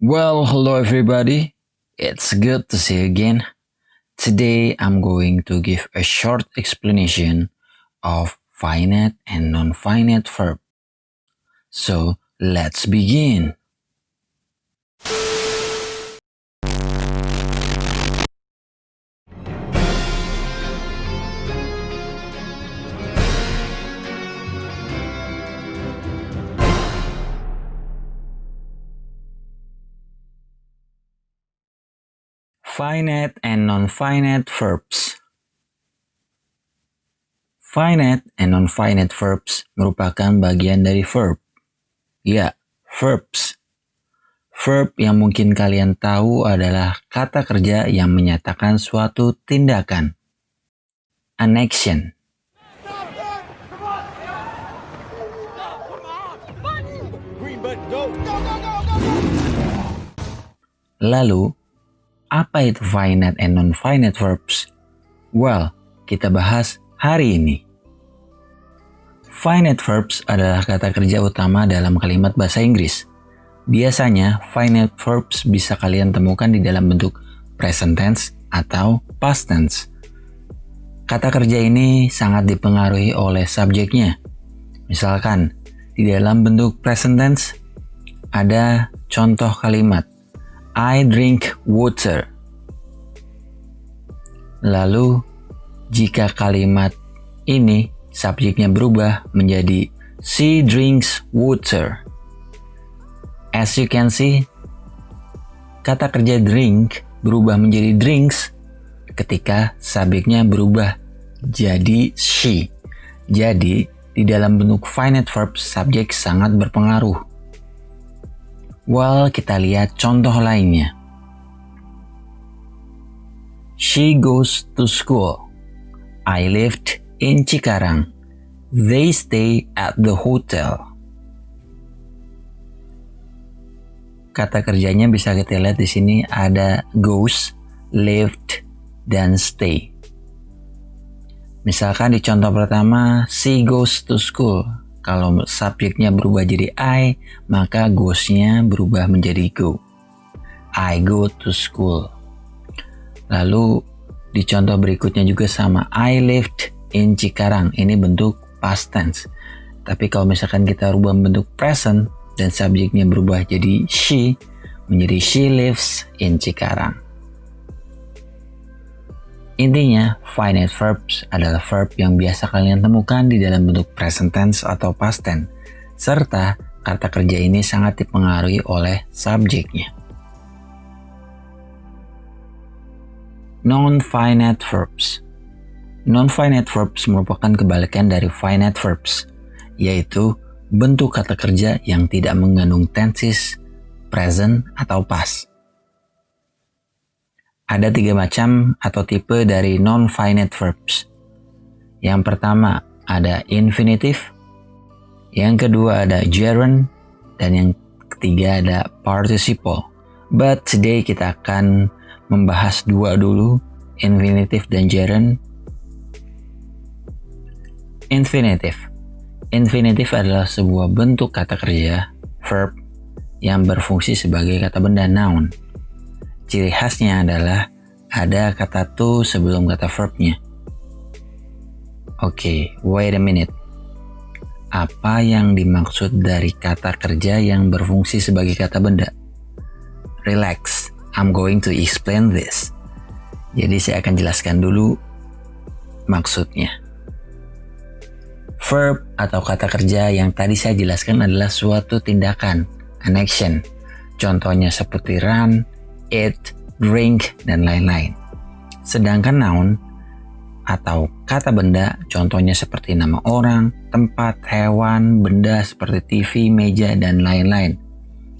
Well, hello everybody. It's good to see you again. Today I'm going to give a short explanation of finite and non-finite verb. So, let's begin. Finite and non-finite verbs. Finite and non-finite verbs merupakan bagian dari verb. Ya, verbs. Verb yang mungkin kalian tahu adalah kata kerja yang menyatakan suatu tindakan. An action. Lalu, apa itu finite and non-finite verbs? Well, kita bahas hari ini. Finite verbs adalah kata kerja utama dalam kalimat bahasa Inggris. Biasanya, finite verbs bisa kalian temukan di dalam bentuk present tense atau past tense. Kata kerja ini sangat dipengaruhi oleh subjeknya. Misalkan, di dalam bentuk present tense, ada contoh kalimat I drink water. Lalu, jika kalimat ini subjeknya berubah menjadi she drinks water. As you can see, kata kerja drink berubah menjadi drinks ketika subjeknya berubah jadi she. Jadi, di dalam bentuk finite verb, subjek sangat berpengaruh. Well, kita lihat contoh lainnya. She goes to school. I lived in Cikarang. They stay at the hotel. Kata kerjanya bisa kita lihat di sini ada goes, lived, dan stay. Misalkan di contoh pertama, she goes to school. Kalau subjeknya berubah jadi I, maka goes-nya berubah menjadi go. I go to school. Lalu di contoh berikutnya juga sama, I lived in Cikarang. Ini bentuk past tense. Tapi kalau misalkan kita rubah bentuk present dan subjeknya berubah jadi she, menjadi she lives in Cikarang. Intinya, finite verbs adalah verb yang biasa kalian temukan di dalam bentuk present tense atau past tense, serta kata kerja ini sangat dipengaruhi oleh subjeknya. Non-finite verbs. Non-finite verbs merupakan kebalikan dari finite verbs, yaitu bentuk kata kerja yang tidak mengandung tenses, present, atau past. Ada 3 macam atau tipe dari non-finite verbs. Yang pertama ada infinitive, yang kedua ada gerund, dan yang ketiga ada participle. But today kita akan membahas 2 dulu, infinitive dan gerund. Infinitive. Infinitive adalah sebuah bentuk kata kerja, verb, yang berfungsi sebagai kata benda noun. Ciri khasnya adalah ada kata to sebelum kata verbnya. Oke, wait a minute. Apa yang dimaksud dari kata kerja yang berfungsi sebagai kata benda? Relax, I'm going to explain this. Jadi saya akan jelaskan dulu maksudnya. Verb atau kata kerja yang tadi saya jelaskan adalah suatu tindakan, an action. Contohnya seperti run, eat, drink, dan lain-lain. Sedangkan noun atau kata benda, contohnya seperti nama orang, tempat, hewan, benda seperti TV, meja, dan lain-lain.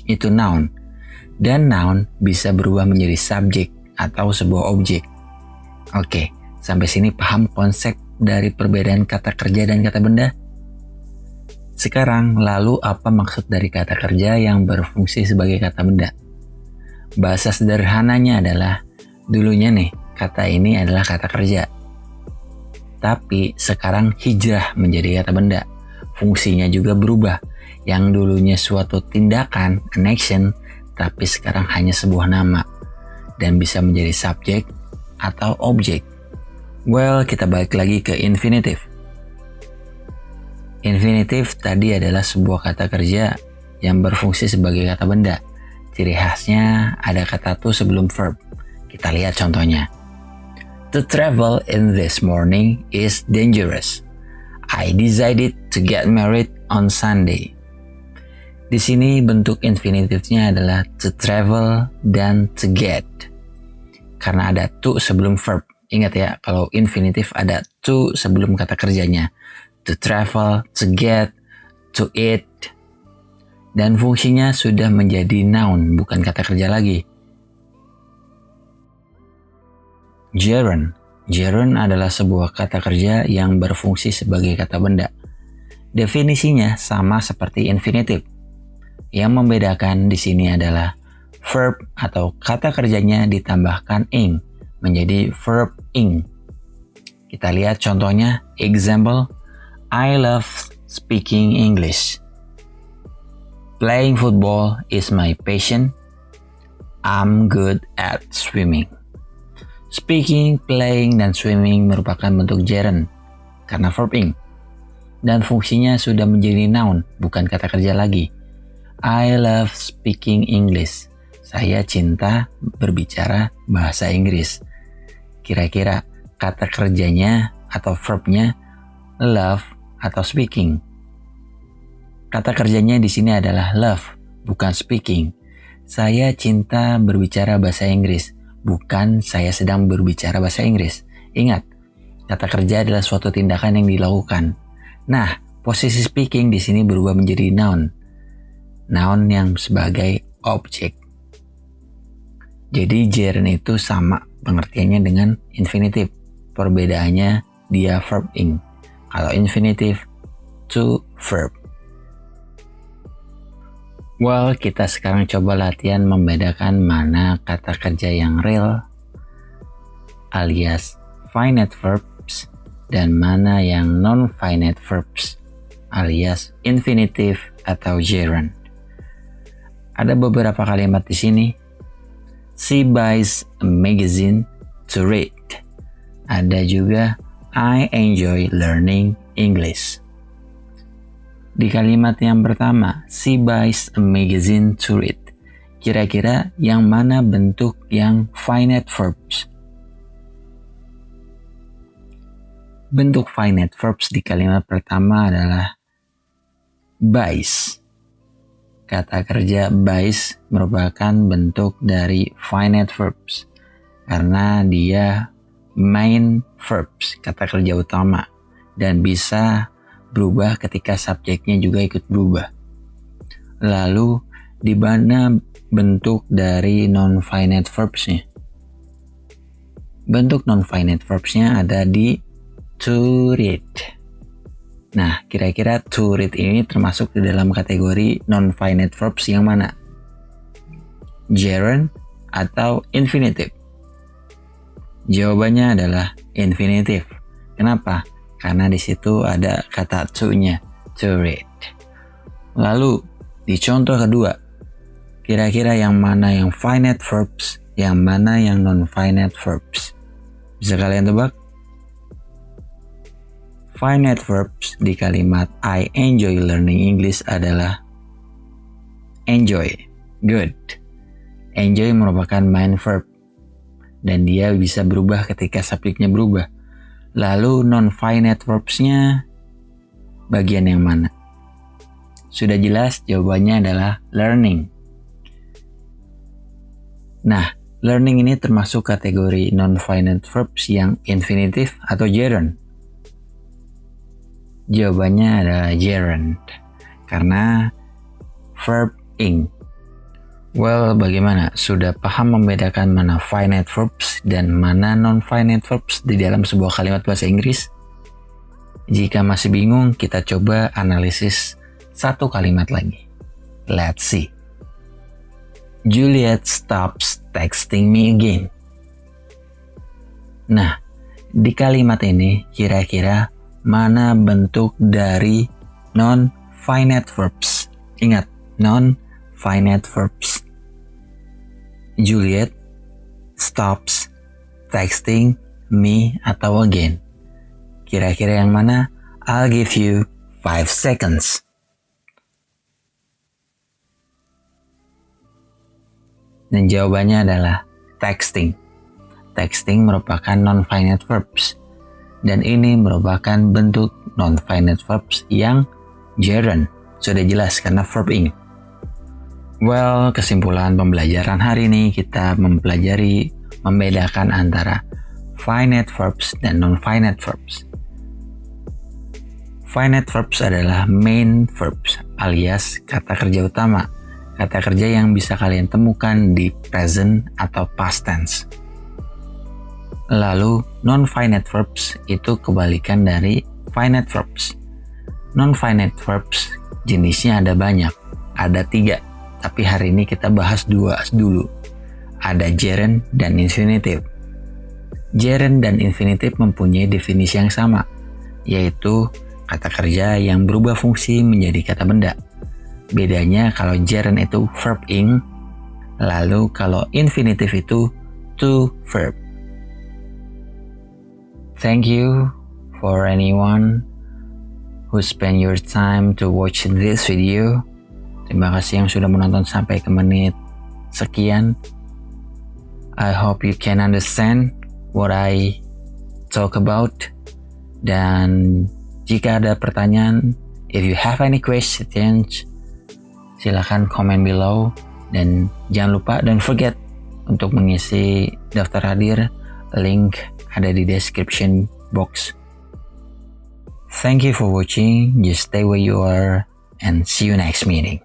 Itu noun. Dan noun bisa berubah menjadi subjek atau sebuah objek. Oke, sampai sini paham konsep dari perbedaan kata kerja dan kata benda? Sekarang, lalu apa maksud dari kata kerja yang berfungsi sebagai kata benda? Bahasa sederhananya adalah, dulunya nih, kata ini adalah kata kerja. Tapi sekarang hijrah menjadi kata benda. Fungsinya juga berubah. Yang dulunya suatu tindakan, an action, tapi sekarang hanya sebuah nama dan bisa menjadi subjek atau objek. Well, kita balik lagi ke infinitive. Infinitive tadi adalah sebuah kata kerja yang berfungsi sebagai kata benda. Ciri khasnya ada kata to sebelum verb. Kita lihat contohnya. To travel in this morning is dangerous. I decided to get married on Sunday. Di sini bentuk infinitifnya adalah to travel dan to get. Karena ada to sebelum verb. Ingat ya, kalau infinitif ada to sebelum kata kerjanya. To travel, to get, to eat. Dan fungsinya sudah menjadi noun, bukan kata kerja lagi. Gerund. Gerund adalah sebuah kata kerja yang berfungsi sebagai kata benda. Definisinya sama seperti infinitif. Yang membedakan di sini adalah verb atau kata kerjanya ditambahkan ing menjadi verb ing. Kita lihat contohnya. Example, I love speaking English. Playing football is my passion. I'm good at swimming. Speaking, playing, dan swimming merupakan bentuk gerund karena verb ing. Dan fungsinya sudah menjadi noun, bukan kata kerja lagi. I love speaking English. Saya cinta berbicara bahasa Inggris. Kira-kira kata kerjanya atau verbnya love atau speaking. Kata kerjanya di sini adalah love, bukan speaking. Saya cinta berbicara bahasa Inggris, bukan saya sedang berbicara bahasa Inggris. Ingat, kata kerja adalah suatu tindakan yang dilakukan. Nah, posisi speaking di sini berubah menjadi noun. Noun yang sebagai objek. Jadi gerund itu sama pengertiannya dengan infinitif. Perbedaannya dia verb ing. Kalau infinitif to verb. Well, kita sekarang coba latihan membedakan mana kata kerja yang real alias finite verbs dan mana yang non-finite verbs alias infinitive atau gerund. Ada beberapa kalimat di sini. She buys a magazine to read. Ada juga I enjoy learning English. Di kalimat yang pertama, she buys a magazine to read. Kira-kira yang mana bentuk yang finite verbs? Bentuk finite verbs di kalimat pertama adalah buys. Kata kerja buys merupakan bentuk dari finite verbs karena dia main verbs, kata kerja utama, dan bisa berubah ketika subjeknya juga ikut berubah. Lalu di mana bentuk dari non-finite verbsnya? Bentuk non-finite verbsnya ada di to read. Nah, kira-kira to read ini termasuk di dalam kategori non-finite verbs yang mana? Gerund atau infinitive? Jawabannya adalah infinitive. Kenapa? Karena di situ ada kata to-nya, to read. Lalu, di contoh kedua, kira-kira yang mana yang finite verbs, yang mana yang non-finite verbs? Bisa kalian tebak? Finite verbs di kalimat I enjoy learning English adalah enjoy, good. Enjoy merupakan main verb dan dia bisa berubah ketika subjeknya berubah. Lalu non-finite verbsnya bagian yang mana? Sudah jelas jawabannya adalah learning. Nah, learning ini termasuk kategori non-finite verbs yang infinitive atau gerund. Jawabannya adalah gerund karena verb ing. Well, bagaimana? Sudah paham membedakan mana finite verbs dan mana non-finite verbs di dalam sebuah kalimat bahasa Inggris? Jika masih bingung, kita coba analisis satu kalimat lagi. Let's see. Juliet stops texting me again. Nah, di kalimat ini kira-kira mana bentuk dari non-finite verbs? Ingat, non-finite verbs. Juliet stops texting me atau again. Kira-kira yang mana? I'll give you 5 seconds. Dan jawabannya adalah texting. Texting merupakan non-finite verbs. Dan ini merupakan bentuk non-finite verbs yang gerund. Sudah jelas karena verb ing. Well, kesimpulan pembelajaran hari ini kita mempelajari membedakan antara finite verbs dan non-finite verbs. Finite verbs adalah main verbs alias kata kerja utama. Kata kerja yang bisa kalian temukan di present atau past tense. Lalu, non-finite verbs itu kebalikan dari finite verbs. Non-finite verbs jenisnya ada banyak, ada 3, tapi hari ini kita bahas 2 dulu. Ada gerund dan infinitive. Gerund dan infinitive mempunyai definisi yang sama, yaitu kata kerja yang berubah fungsi menjadi kata benda. Bedanya kalau gerund itu verb ing, lalu kalau infinitive itu to verb. Thank you for anyone who spend your time to watch this video. Terima kasih yang sudah menonton sampai ke menit sekian. I hope you can understand what I talk about. Dan jika ada pertanyaan, if you have any questions, silakan komen below. Dan jangan lupa, don't forget untuk mengisi daftar hadir. Link ada di description box. Thank you for watching. Just stay where you are and see you next meeting.